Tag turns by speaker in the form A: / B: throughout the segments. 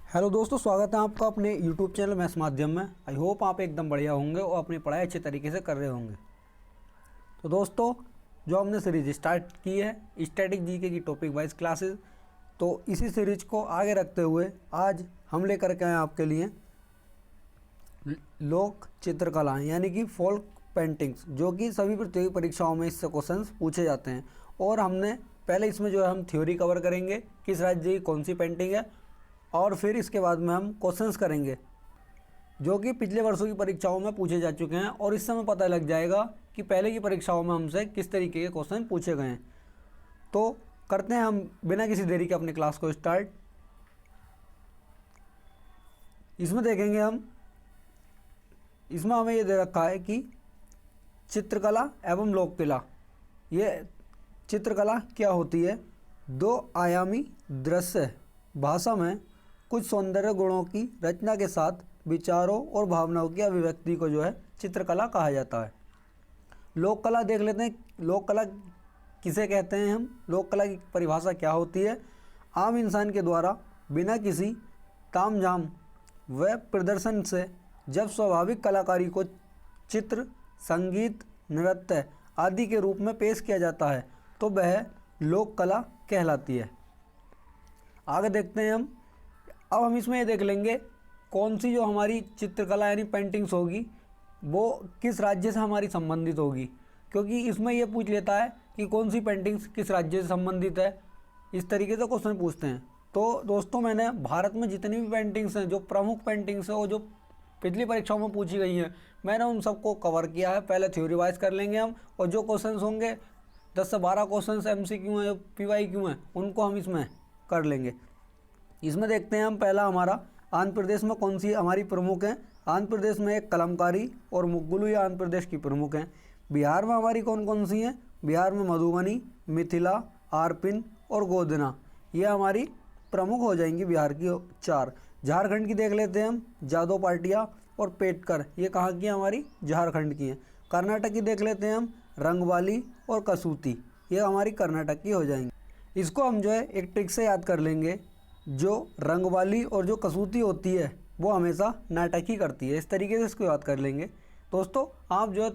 A: Hello दोस्तों, स्वागत है आपका अपने यूट्यूब चैनल मैथ्स माध्यम में। आई होप आप एकदम बढ़िया होंगे और अपनी पढ़ाई अच्छे तरीके से कर रहे होंगे। तो दोस्तों, जो हमने सीरीज स्टार्ट की है स्टैटिक जीके की टॉपिक वाइज क्लासेस, तो इसी सीरीज को आगे रखते हुए आज हम लेकर के आए आपके लिए लोक चित्रकला यानी कि फोल्क पेंटिंग्स, जो कि सभी प्रतियोगी परीक्षाओं में इससे क्वेश्चंस पूछे जाते हैं। और हमने पहले इसमें जो है हम थ्योरी कवर करेंगे, किस राज्य की कौन सी पेंटिंग है, और फिर इसके बाद में हम क्वेश्चंस करेंगे जो कि पिछले वर्षों की परीक्षाओं में पूछे जा चुके हैं, और इससे हमें पता लग जाएगा कि पहले की परीक्षाओं में हमसे किस तरीके के क्वेश्चन पूछे गए हैं। तो करते हैं हम बिना किसी देरी के अपनी क्लास को स्टार्ट। इसमें देखेंगे हम, इसमें हमें ये दे रखा है कि चित्रकला एवं लोककला। ये चित्रकला क्या होती है? दो आयामी दृश्य भाषा में कुछ सौंदर्य गुणों की रचना के साथ विचारों और भावनाओं की अभिव्यक्ति को जो है चित्रकला कहा जाता है। लोक कला देख लेते हैं। लोक कला किसे कहते हैं हम? लोक कला की परिभाषा क्या होती है? आम इंसान के द्वारा बिना किसी तामझाम व प्रदर्शन से जब स्वाभाविक कलाकारी को चित्र, संगीत, नृत्य आदि के रूप में पेश किया जाता है तो वह लोक कला कहलाती है। आगे देखते हैं हम। अब हम इसमें ये देख लेंगे कौन सी जो हमारी चित्रकला यानी पेंटिंग्स होगी वो किस राज्य से हमारी संबंधित होगी, क्योंकि इसमें ये पूछ लेता है कि कौन सी पेंटिंग्स किस राज्य से संबंधित है। इस तरीके से क्वेश्चन पूछते हैं। तो दोस्तों, मैंने भारत में जितनी भी पेंटिंग्स हैं, जो प्रमुख पेंटिंग्स हैं और जो पिछली परीक्षाओं में पूछी गई हैं, मैंने उन सबको कवर किया है। पहले थ्योरी वाइज कर लेंगे हम, और जो क्वेश्चन होंगे 10 से 12 क्वेश्चन MCQ हैं, जो PYQ हैं, उनको हम इसमें कर लेंगे। इसमें देखते हैं हम, पहला हमारा आंध्र प्रदेश में कौन सी हमारी प्रमुख हैं। आंध्र प्रदेश में एक कलमकारी और मुगलू, ये आंध्र प्रदेश की प्रमुख हैं। बिहार में हमारी कौन कौन सी हैं? बिहार में मधुबनी, मिथिला, आरपिन और गोधना, ये हमारी प्रमुख हो जाएंगी बिहार की 4। झारखंड की देख लेते हैं हम, जादव पाटिया और पेटकर, ये कहाँ की हमारी? झारखंड की हैं। कर्नाटक की देख लेते हैं हम, रंगवाली और कसूती, ये हमारी कर्नाटक की हो जाएंगी। इसको हम जो है एक ट्रिक से याद कर लेंगे। जो रंगवाली और जो कसूती होती है वो हमेशा नाटक ही करती है। इस तरीके से इसको याद कर लेंगे। दोस्तों, आप जो है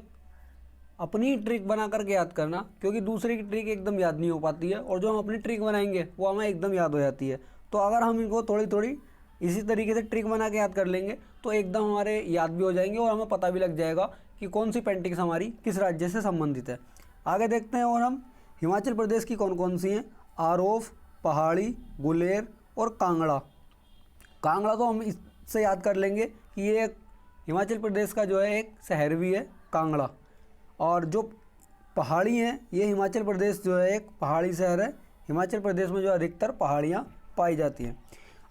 A: अपनी ट्रिक बना करके याद करना, क्योंकि दूसरे की ट्रिक एकदम याद नहीं हो पाती है, और जो हम अपनी ट्रिक बनाएंगे वो हमें एकदम याद हो जाती है। तो अगर हम इनको थोड़ी थोड़ी इसी तरीके से ट्रिक बना के याद कर लेंगे तो एकदम हमारे याद भी हो जाएंगे और हमें पता भी लग जाएगा कि कौन सी पेंटिंग्स हमारी किस राज्य से संबंधित है। आगे देखते हैं। और हम हिमाचल प्रदेश की कौन कौन सी हैं? आरोफ, पहाड़ी, गुलेर और कांगड़ा। कांगड़ा तो हम इससे याद कर लेंगे कि ये एक हिमाचल प्रदेश का जो है एक शहर भी है कांगड़ा। और जो पहाड़ी हैं, ये हिमाचल प्रदेश जो है एक पहाड़ी शहर है। हिमाचल प्रदेश में जो अधिकतर पहाड़ियाँ पाई जाती हैं।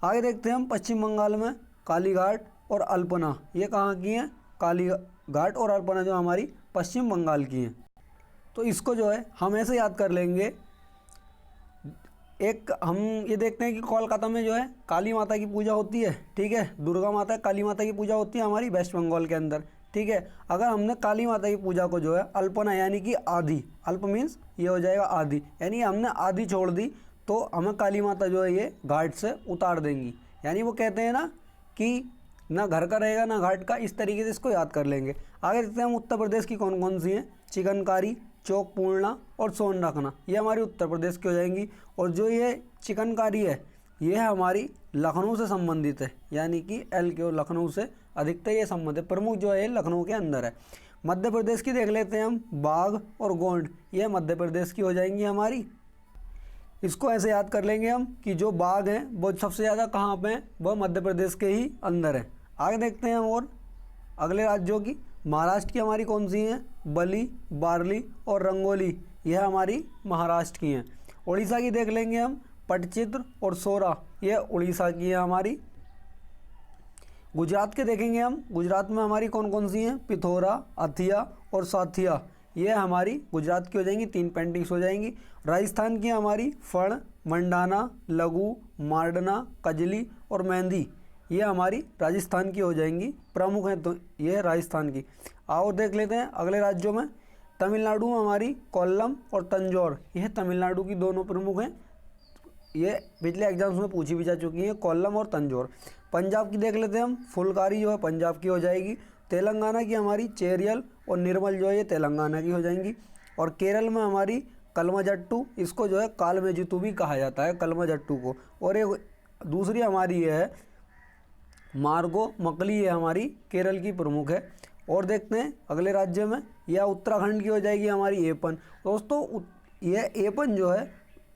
A: आगे देखते हैं हम, पश्चिम बंगाल में कालीघाट और अल्पना, ये कहाँ की हैं? कालीघाट और अल्पना जो हमारी पश्चिम बंगाल की हैं। तो इसको जो है हम ऐसे याद कर लेंगे। एक हम ये देखते हैं कि कोलकाता में जो है काली माता की पूजा होती है, ठीक है। दुर्गा माता, काली माता की पूजा होती है हमारी वेस्ट बंगाल के अंदर, ठीक है। अगर हमने काली माता की पूजा को जो है अल्पना यानी कि आधी, अल्प मीन्स ये हो जाएगा आधी, यानी हमने आधी छोड़ दी तो हमें काली माता जो है ये घाट से उतार देंगी। यानी वो कहते हैं ना कि ना घर का रहेगा ना घाट का, इस तरीके से इसको याद कर लेंगे। आगे देखते हैं हम, उत्तर प्रदेश की कौन कौन सी हैं? चिकनकारी, चौक पूर्णा और सोन रखना, ये हमारी उत्तर प्रदेश की हो जाएंगी। और जो ये चिकनकारी है ये हमारी लखनऊ से संबंधित है, यानी कि LK और लखनऊ से अधिकतर ये संबंध है। प्रमुख जो है लखनऊ के अंदर है। मध्य प्रदेश की देख लेते हैं हम, बाघ और गोंड, ये मध्य प्रदेश की हो जाएंगी हमारी। इसको ऐसे याद कर लेंगे हम कि जो बाघ हैं वो सबसे ज़्यादा कहाँ पे हैं? वो मध्य प्रदेश के ही अंदर है। आगे देखते हैं हम और अगले राज्यों की। महाराष्ट्र की हमारी कौन सी हैं? बली, बार्ली और रंगोली, यह हमारी महाराष्ट्र की हैं। उड़ीसा की देख लेंगे हम, पटचित्र और सोरा, यह उड़ीसा की है हमारी। गुजरात के देखेंगे हम, गुजरात में हमारी कौन कौन सी हैं? पिथौरा, अथिया और साथिया, ये हमारी गुजरात की हो जाएंगी। 3 पेंटिंग्स हो जाएंगी। राजस्थान की हमारी फण, मंडाना, लघु, मार्डना, कजली और मेहंदी, ये हमारी राजस्थान की हो जाएंगी। प्रमुख हैं तो ये है राजस्थान की। और देख लेते हैं अगले राज्यों में। तमिलनाडु में हमारी कोल्लम और तंजौर, यह तमिलनाडु की दोनों प्रमुख हैं। ये पिछले एग्जाम्स में पूछी भी जा चुकी हैं, कोल्लम और तंजौर। पंजाब की देख लेते हैं हम, फुलकारी जो है पंजाब की हो जाएगी। तेलंगाना की हमारी चेरियल और निर्मल जो है ये तेलंगाना की हो जाएंगी। और केरल में हमारी कलमजट्टू, इसको जो है कालमेजितु भी कहा जाता है, कलमजट्टू को। और एक दूसरी हमारी ये है मार्गो मकली, ये हमारी केरल की प्रमुख है। और देखते हैं अगले राज्य में, यह उत्तराखंड की हो जाएगी हमारी एपन। दोस्तों यह एपन जो है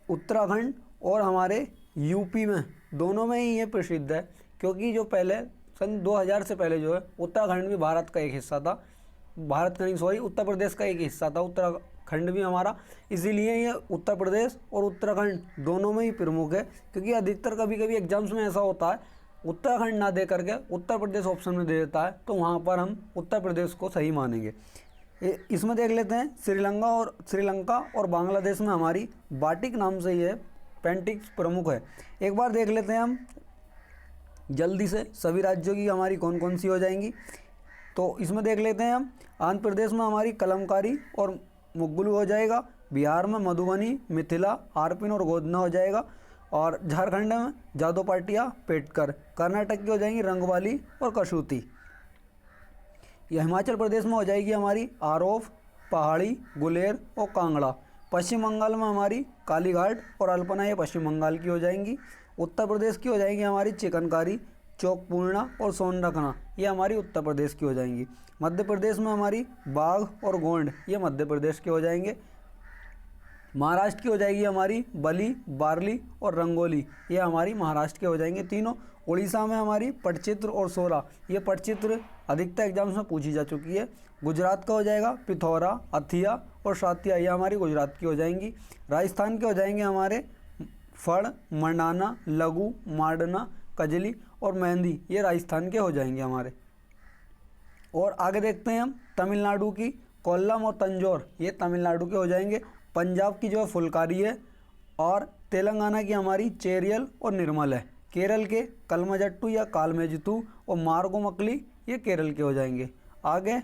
A: उत्तराखंड और हमारे यूपी में दोनों में ही ये प्रसिद्ध है, क्योंकि जो पहले सन 2000 से पहले जो है उत्तराखंड भी भारत का एक हिस्सा था, भारत का नहीं सॉरी उत्तर प्रदेश का एक हिस्सा था उत्तराखंड भी हमारा। इसीलिए ये उत्तर प्रदेश और उत्तराखंड दोनों में ही प्रमुख है, क्योंकि अधिकतर कभी कभी एग्जाम्स में ऐसा होता है उत्तराखंड ना दे करके उत्तर प्रदेश ऑप्शन में दे देता है, तो वहाँ पर हम उत्तर प्रदेश को सही मानेंगे। इसमें देख लेते हैं श्रीलंका और बांग्लादेश में हमारी बाटिक नाम से ये पेंटिक्स प्रमुख है। एक बार देख लेते हैं हम जल्दी से सभी राज्यों की हमारी कौन कौन सी हो जाएंगी। तो इसमें देख लेते हैं हम, आंध्र प्रदेश में हमारी कलमकारी और मुगलू हो जाएगा। बिहार में मधुबनी, मिथिला, हारपिन और गोदना हो जाएगा। और झारखंड में जादो पाटिया, पेटकर। कर्नाटक की हो जाएंगी रंगवाली और कसूती। यह हिमाचल प्रदेश में हो जाएगी हमारी आरोफ, पहाड़ी, गुलेर और कांगड़ा। पश्चिम बंगाल में हमारी कालीघाट और अल्पना, ये पश्चिम बंगाल की हो जाएंगी। उत्तर प्रदेश की हो जाएगी हमारी चिकनकारी, चौकपूर्णा और सोनरखना, ये हमारी उत्तर प्रदेश की हो जाएंगी। मध्य प्रदेश में हमारी बाघ और गोंड, ये मध्य प्रदेश के हो जाएंगे। महाराष्ट्र की हो जाएगी हमारी बली, बार्ली और रंगोली, ये हमारी महाराष्ट्र के हो जाएंगे तीनों। उड़ीसा में हमारी पटचित्र और सोरा, ये पटचित्र अधिकतर एग्जाम्स में पूछी जा चुकी है। गुजरात का हो जाएगा पिथौरा, अथिया और सातिया, ये हमारी गुजरात की हो जाएंगी। राजस्थान के हो जाएंगे हमारे फड़, मंडाना, लघु, मांडना, कजली और मेहंदी, ये राजस्थान के हो जाएंगे हमारे। और आगे देखते हैं हम तमिलनाडु की कोल्लम और तंजौर, ये तमिलनाडु के हो जाएंगे। पंजाब की जो है फुलकारी है। और तेलंगाना की हमारी चेरियल और निर्मल है। केरल के कलमजट्टू या कालमेजितु और मार्गोमकली, ये केरल के हो जाएंगे। आगे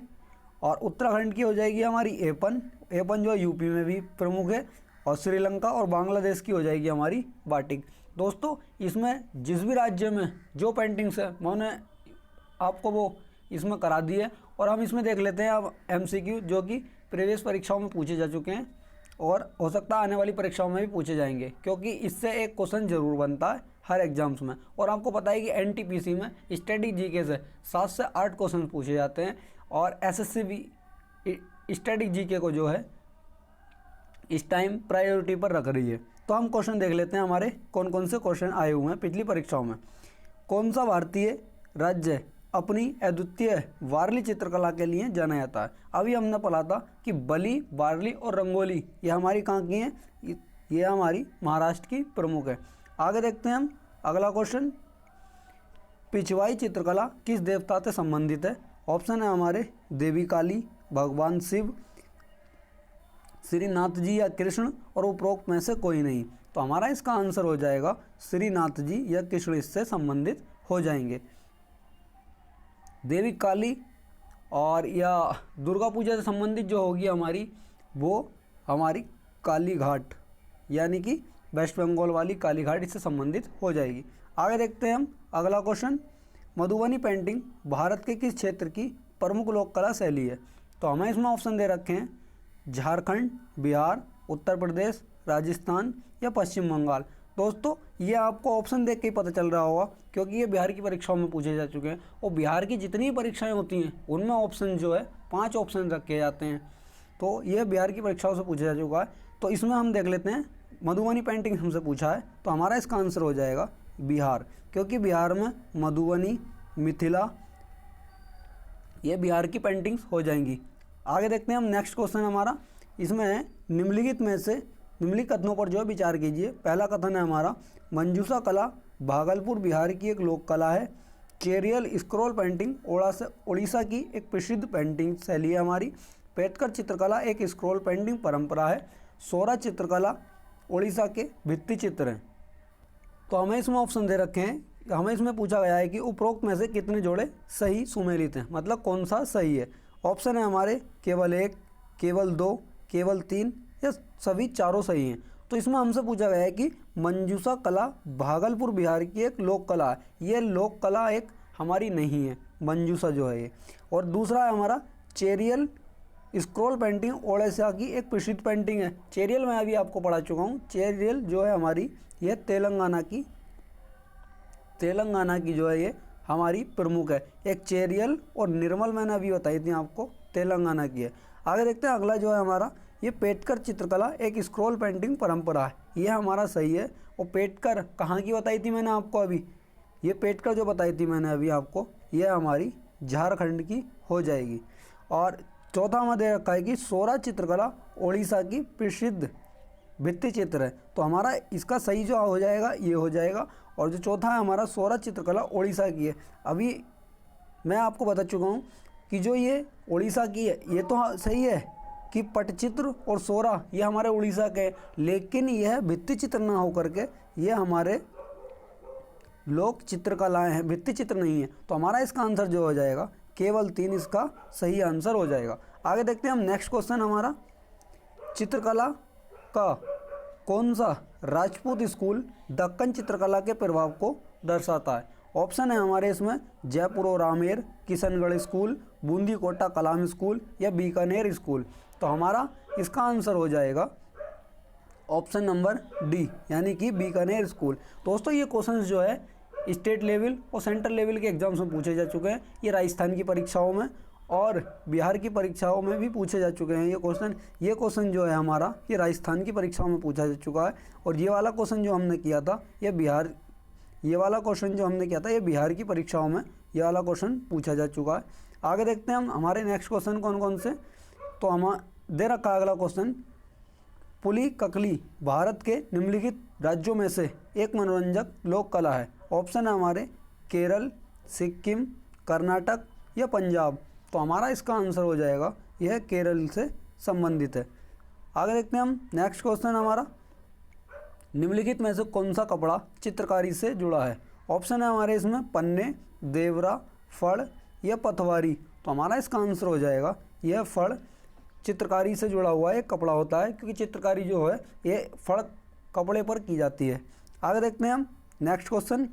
A: और उत्तराखंड की हो जाएगी हमारी एपन, एपन जो है यूपी में भी प्रमुख है। और श्रीलंका और बांग्लादेश की हो जाएगी हमारी बाटिक। दोस्तों इसमें जिस भी राज्य में जो पेंटिंग्स है मैंने आपको वो इसमें करा दी है। और हम इसमें देख लेते हैं अब MCQ, जो कि प्रीवियस परीक्षाओं में पूछे जा चुके हैं और हो सकता है आने वाली परीक्षाओं में भी पूछे जाएंगे, क्योंकि इससे एक क्वेश्चन जरूर बनता है हर एग्जाम्स में। और आपको पता है कि NTPC में स्टैटिक जीके से 7 से 8 क्वेश्चन पूछे जाते हैं। और SSC भी स्टैटिक जीके को जो है इस टाइम प्रायोरिटी पर रख रही है। तो हम क्वेश्चन देख लेते हैं हमारे कौन कौन से क्वेश्चन आए हुए हैं पिछली परीक्षाओं में। कौन सा भारतीय राज्य अपनी अद्वितीय वारली चित्रकला के लिए जाना जाता है? अभी हमने पढ़ा था कि बली, वारली और रंगोली ये हमारी कहाँ की हैं, ये हमारी महाराष्ट्र की प्रमुख है। आगे देखते हैं हम अगला क्वेश्चन, पिछवाई चित्रकला किस देवता से संबंधित है? ऑप्शन है हमारे देवी काली, भगवान शिव, श्रीनाथ जी या कृष्ण और उपरोक्त में से कोई नहीं। तो हमारा इसका आंसर हो जाएगा श्रीनाथ जी या कृष्ण, इससे संबंधित हो जाएंगे। देवी काली और या दुर्गा पूजा से संबंधित जो होगी हमारी, वो हमारी काली घाट यानी कि वेस्ट बंगाल वाली काली घाट, इससे संबंधित हो जाएगी। आगे देखते हैं हम अगला क्वेश्चन, मधुबनी पेंटिंग भारत के किस क्षेत्र की प्रमुख लोक कला शैली है? तो हमें इसमें ऑप्शन दे रखे हैं झारखंड, बिहार, उत्तर प्रदेश, राजस्थान या पश्चिम बंगाल। दोस्तों ये आपको ऑप्शन देख के ही पता चल रहा होगा, क्योंकि ये बिहार की परीक्षाओं में पूछे जा चुके हैं। और बिहार की जितनी परीक्षाएं होती हैं उनमें ऑप्शन जो है 5 ऑप्शन रखे जाते हैं। तो ये बिहार की परीक्षाओं से पूछा जा चुका है। तो इसमें हम देख लेते हैं मधुबनी पेंटिंग हमसे पूछा है, तो हमारा इसका आंसर हो जाएगा बिहार, क्योंकि बिहार में मधुबनी, मिथिला, ये बिहार की पेंटिंग्स हो जाएंगी। आगे देखते हैं हम नेक्स्ट क्वेश्चन हमारा, इसमें है निम्नलिखित में से निम्नलिखित कथनों पर जो है विचार कीजिए। पहला कथन है हमारा, मंजूषा कला भागलपुर बिहार की एक लोक कला है। चेरियल स्क्रॉल पेंटिंग उड़ीसा की एक प्रसिद्ध पेंटिंग शैली है हमारी। पेटकर चित्रकला एक स्क्रॉल पेंटिंग परंपरा है। सोरा चित्रकला उड़ीसा के भित्ति चित्र हैं। तो हमें इसमें ऑप्शन दे रखे हैं, हमें इसमें पूछा गया है कि उपरोक्त में से कितने जोड़े सही सुमेलित हैं, मतलब कौन सा सही है। ऑप्शन है हमारे केवल 1, केवल 2, केवल 3 या सभी चारों सही हैं। तो इसमें हमसे पूछा गया है कि मंजूषा कला भागलपुर बिहार की एक लोक कला है। ये लोक कला एक हमारी नहीं है, मंजूषा जो है ये। और दूसरा है हमारा चेरियल स्क्रॉल पेंटिंग, ओडिशा की एक प्रसिद्ध पेंटिंग है। चेरियल मैं अभी आपको पढ़ा चुका हूँ। चेरियल जो है हमारी, यह तेलंगाना की जो है ये हमारी प्रमुख है। एक चेरियल और निर्मल मैंने अभी बताई थी आपको, तेलंगाना की है। आगे देखते हैं अगला जो है हमारा, ये पेटकर चित्रकला एक स्क्रॉल पेंटिंग परंपरा है। ये हमारा सही है। और पेटकर कहाँ की बताई थी मैंने आपको अभी, ये पेटकर जो बताई थी मैंने अभी आपको, ये हमारी झारखंड की हो जाएगी। और चौथा हमें दे रखा है कि सोरा चित्रकला ओडिशा की प्रसिद्ध भित्ति चित्र है। तो हमारा इसका सही जो हो जाएगा ये हो जाएगा। और जो चौथा है हमारा, सोरा चित्रकला ओडिशा की है। अभी मैं आपको बता चुका हूँ कि जो ये ओडिशा की है ये तो सही है कि पटचित्र और सोरा ये हमारे उड़ीसा के, लेकिन यह भित्ति चित्र ना होकर के ये हमारे लोक चित्रकलाएँ हैं, भित्ति चित्र नहीं है। तो हमारा इसका आंसर जो हो जाएगा केवल 3 इसका सही आंसर हो जाएगा। आगे देखते हैं हम नेक्स्ट क्वेश्चन हमारा, चित्रकला का कौन सा राजपूत स्कूल दक्कन चित्रकला के प्रभाव को दर्शाता है? ऑप्शन है हमारे इसमें जयपुर और आमेर, किशनगढ़ स्कूल, बूंदी कोटा कलाम स्कूल या बीकानेर स्कूल। तो हमारा इसका आंसर हो जाएगा ऑप्शन नंबर डी, यानी कि बीकानेर स्कूल। दोस्तों ये क्वेश्चन जो है स्टेट लेवल और सेंट्रल लेवल के एग्जाम्स में पूछे जा चुके हैं। ये राजस्थान की परीक्षाओं में और बिहार की परीक्षाओं में भी पूछे जा चुके हैं। ये क्वेश्चन जो है हमारा, ये राजस्थान की परीक्षाओं में पूछा जा चुका है। और ये वाला क्वेश्चन जो हमने किया था ये बिहार की परीक्षाओं में ये वाला क्वेश्चन पूछा जा चुका है। आगे देखते हैं हम हमारे नेक्स्ट क्वेश्चन कौन कौन से। तो हम दे रखा अगला क्वेश्चन, पुली ककली भारत के निम्नलिखित राज्यों में से एक मनोरंजक लोक कला है। ऑप्शन है हमारे केरल, सिक्किम, कर्नाटक या पंजाब। तो हमारा इसका आंसर हो जाएगा यह केरल से संबंधित है। आगे देखते हैं हम नेक्स्ट क्वेश्चन हमारा, निम्नलिखित में से कौन सा कपड़ा चित्रकारी से जुड़ा है? ऑप्शन है हमारे इसमें पन्ने, देवरा, फड़ या पतवारी। तो हमारा इसका आंसर हो जाएगा यह फड़ चित्रकारी से जुड़ा हुआ एक कपड़ा होता है, क्योंकि चित्रकारी जो है ये फड़ कपड़े पर की जाती है। आगे देखते हैं हम नेक्स्ट क्वेश्चन,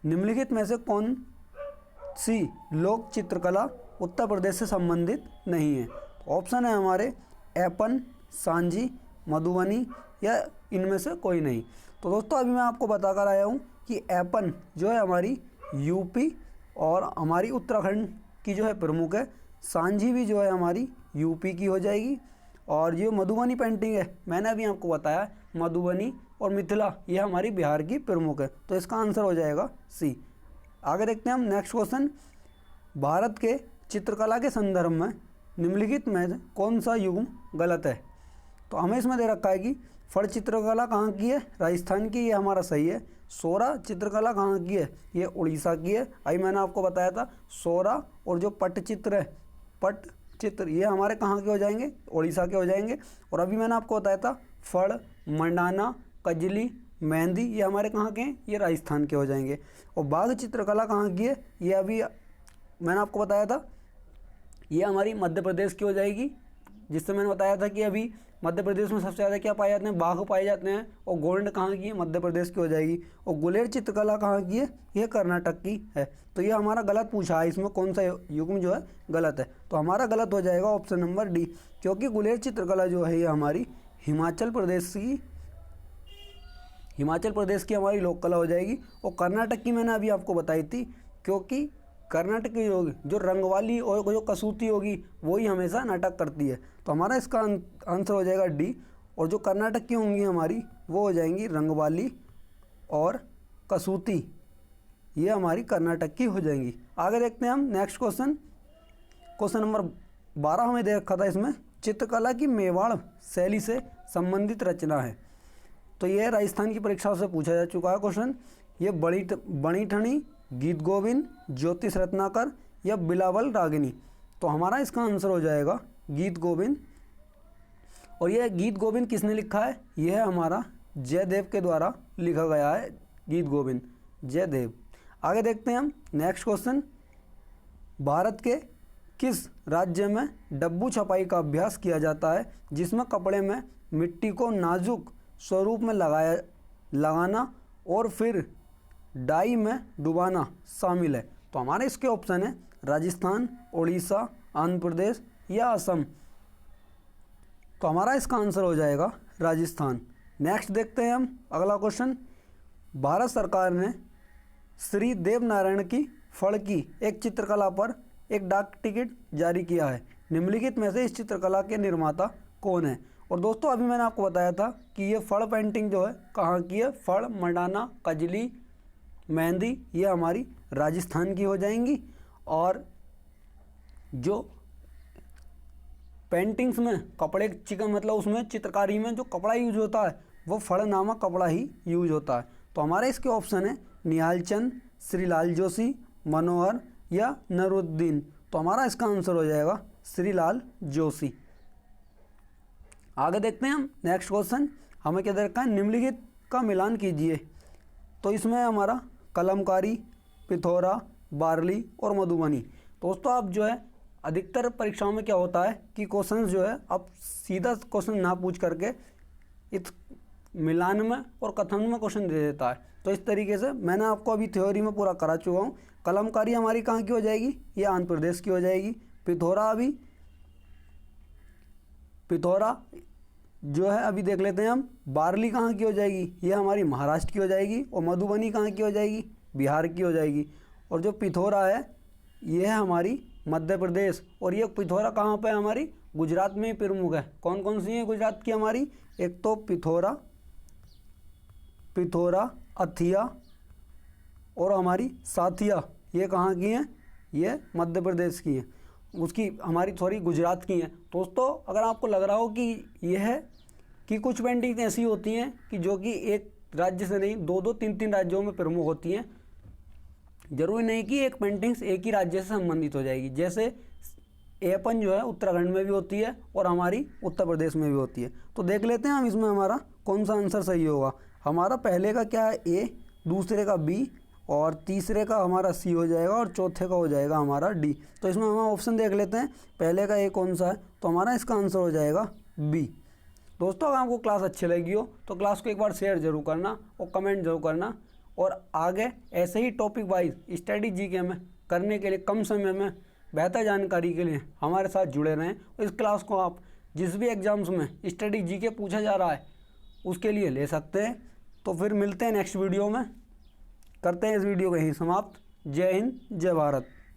A: निम्नलिखित में से कौन सी लोक चित्रकला उत्तर प्रदेश से संबंधित नहीं है? ऑप्शन है हमारे ऐपन, सांजी, मधुबनी या इनमें से कोई नहीं। तो दोस्तों अभी मैं आपको बताकर आया हूँ कि ऐपन जो है हमारी यूपी और हमारी उत्तराखंड की जो है प्रमुख है। सांझी भी जो है हमारी यूपी की हो जाएगी। और ये मधुबनी पेंटिंग है, मैंने अभी आपको बताया मधुबनी और मिथिला ये हमारी बिहार की प्रमुख है। तो इसका आंसर हो जाएगा सी। आगे देखते हैं हम नेक्स्ट क्वेश्चन, भारत के चित्रकला के संदर्भ में निम्नलिखित में कौन सा युग्म गलत है? तो हमें इसमें दे रखा है कि फड़ चित्रकला कहाँ की है? राजस्थान की, ये हमारा सही है। सोरा चित्रकला कहाँ की है? ये उड़ीसा की है। अभी मैंने आपको बताया था सोरा और जो पटचित्र है, पटचित्र ये हमारे कहाँ के हो जाएंगे? उड़ीसा के हो जाएंगे। और अभी मैंने आपको बताया था फड़, मंडाना, कजली, मेहंदी ये हमारे कहाँ के हैं? ये राजस्थान के हो जाएंगे। और बाघ चित्रकला कहाँ की है? ये अभी मैंने आपको बताया था ये हमारी मध्य प्रदेश की हो जाएगी, जिससे मैंने बताया था कि अभी मध्य प्रदेश में सबसे ज़्यादा क्या पाए जाते हैं? बाघ पाए जाते हैं। और गोंड कहाँ की है? मध्य प्रदेश की हो जाएगी। और गुलेर चित्रकला कहाँ की है? यह कर्नाटक की है। तो ये हमारा गलत पूछा है, इसमें कौन सा युग्म जो है गलत है? तो हमारा गलत हो जाएगा ऑप्शन नंबर डी, क्योंकि गुलेर चित्रकला जो है ये हमारी हिमाचल प्रदेश की हमारी लोक कला हो जाएगी। और कर्नाटक की मैंने अभी आपको बताई थी, क्योंकि कर्नाटक की जो रंगवाली और जो कसूती होगी वही हमेशा नाटक करती है। तो हमारा इसका आंसर हो जाएगा डी। और जो कर्नाटक की होंगी हमारी वो हो जाएंगी रंगवाली और कसूती, ये हमारी कर्नाटक की हो जाएंगी। आगे देखते हैं हम नेक्स्ट क्वेश्चन नंबर 12 हमें दे रखा था। इसमें चित्रकला की मेवाड़ शैली से संबंधित रचना है। तो ये राजस्थान की परीक्षाओं से पूछा जा चुका है क्वेश्चन। ये बणी ठनी, गीत गोविंद, ज्योतिष रत्नाकर या बिलावल रागिनी। तो हमारा इसका आंसर हो जाएगा गीत गोविंद। और यह गीत गोविंद किसने लिखा है? यह है हमारा जयदेव के द्वारा लिखा गया है, गीत गोविंद जयदेव। आगे देखते हैं हम नेक्स्ट क्वेश्चन, भारत के किस राज्य में डब्बू छपाई का अभ्यास किया जाता है जिसमें कपड़े में मिट्टी को नाजुक स्वरूप में लगाना और फिर डाई में डुबाना शामिल है। तो हमारे इसके ऑप्शन है राजस्थान, उड़ीसा, आंध्र प्रदेश या असम। तो हमारा इसका आंसर हो जाएगा राजस्थान। नेक्स्ट देखते हैं हम अगला क्वेश्चन। भारत सरकार ने श्री देवनारायण की फड़ की एक चित्रकला पर एक डाक टिकट जारी किया है। निम्नलिखित में से इस चित्रकला के निर्माता कौन है? और दोस्तों अभी मैंने आपको बताया था कि ये फड़ पेंटिंग जो है कहाँ की है? फड़, मंडाना, कजली, मेहंदी, ये हमारी राजस्थान की हो जाएंगी। और जो पेंटिंग्स में कपड़े चिकन मतलब उसमें चित्रकारी में जो कपड़ा यूज होता है वो फड़ नामक कपड़ा ही यूज होता है। तो हमारे इसके ऑप्शन है निहाल चंद, श्रीलाल जोशी, मनोहर या नरुद्दीन। तो हमारा इसका आंसर हो जाएगा श्रीलाल जोशी। आगे देखते हैं हम नेक्स्ट क्वेश्चन। हमें क्या दे रखा है? निम्नलिखित का मिलान कीजिए। तो इसमें हमारा कलमकारी, पिथौरा, बार्ली और मधुबनी। दोस्तों आप जो है अधिकतर परीक्षाओं में क्या होता है कि क्वेश्चंस जो है आप सीधा क्वेश्चन ना पूछ करके इस मिलान में और कथन में क्वेश्चन दे देता है। तो इस तरीके से मैंने आपको अभी थ्योरी में पूरा करा चुका हूँ। कलमकारी हमारी कहाँ की हो जाएगी? ये आंध्र प्रदेश की हो जाएगी। पिथौरा जो है अभी देख लेते हैं हम। बार्ली कहाँ की हो जाएगी? ये हमारी महाराष्ट्र की हो जाएगी। और मधुबनी कहाँ की हो जाएगी? बिहार की हो जाएगी। और जो पिथौरा है ये है हमारी मध्य प्रदेश। और ये पिथौरा कहाँ पे है? हमारी गुजरात में ही प्रमुख है। कौन कौन सी है गुजरात की हमारी? एक तो पिथौरा, अथिया और हमारी साथिया, ये कहाँ की हैं? ये मध्य प्रदेश की हैं। उसकी हमारी थोड़ी गुजरात की हैं। दोस्तों अगर आपको लग रहा हो कि यह है कि कुछ पेंटिंग ऐसी होती हैं कि जो कि एक राज्य से नहीं दो दो तीन तीन राज्यों में प्रमुख होती हैं, जरूरी नहीं कि एक पेंटिंग्स एक ही राज्य से संबंधित हो जाएगी। जैसे एपन जो है उत्तराखंड में भी होती है और हमारी उत्तर प्रदेश में भी होती है। तो देख लेते हैं हम इसमें हमारा कौन सा आंसर सही होगा। हमारा पहले का क्या है? ए, दूसरे का बी और तीसरे का हमारा सी हो जाएगा और चौथे का हो जाएगा हमारा डी। तो इसमें हम ऑप्शन देख लेते हैं। पहले का ए कौन सा है? तो हमारा इसका आंसर हो जाएगा बी। दोस्तों अगर आपको क्लास अच्छी लगी हो तो क्लास को एक बार शेयर जरूर करना और कमेंट जरूर करना। और आगे ऐसे ही टॉपिक वाइज स्टडी जीके में करने के लिए कम समय में बेहतर जानकारी के लिए हमारे साथ जुड़े रहें। इस क्लास को आप जिस भी एग्जाम्स में स्टडी जीके पूछा जा रहा है उसके लिए ले सकते हैं। तो फिर मिलते हैं नेक्स्ट वीडियो में। करते हैं इस वीडियो को यहीं समाप्त। जय हिंद, जय भारत।